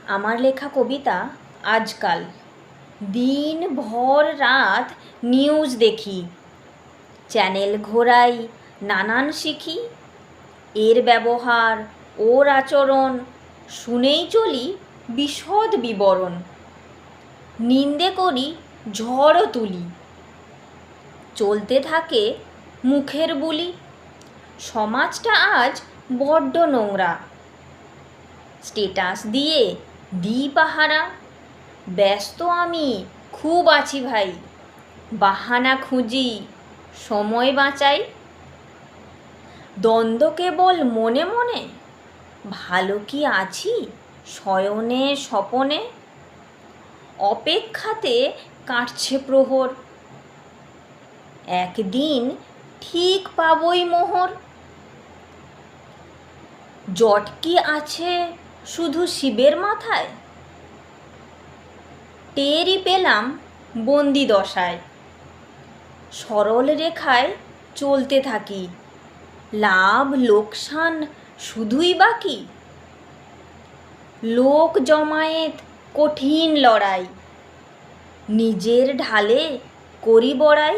আমার লেখা কবিতা আজকাল। দিন ভর রাত নিউজ দেখি, চ্যানেল ঘোরাই, নানান শিখি। এর ব্যবহার, ওর আচরণ শুনেই চলি বিশদ বিবরণ। নিন্দে করি, ঝড়ও তুলি, চলতে থাকে মুখের বুলি। সমাজটা আজ বড্ড নোংরা, স্টেটাস দিয়ে দিই পাহারা। ব্যস্ত আমি খুব আছি ভাই, বাহানা খুঁজি, সময় বাঁচাই। দ্বন্দ্ব কেবল মনে মনে, ভালো কি আছি শয়নে স্বপনে। অপেক্ষাতে কাটছে প্রহর, একদিন ঠিক পাবই মোহর। জট কি আছে শুধু শিবের মাথায়, টেরই পেলাম বন্দি দশায়। সরল রেখায় চলতে থাকি, লাভ লোকসান শুধুই বাকি। লোক জমায়েত কঠিন লড়াই, নিজের ঢালে করি বড়াই।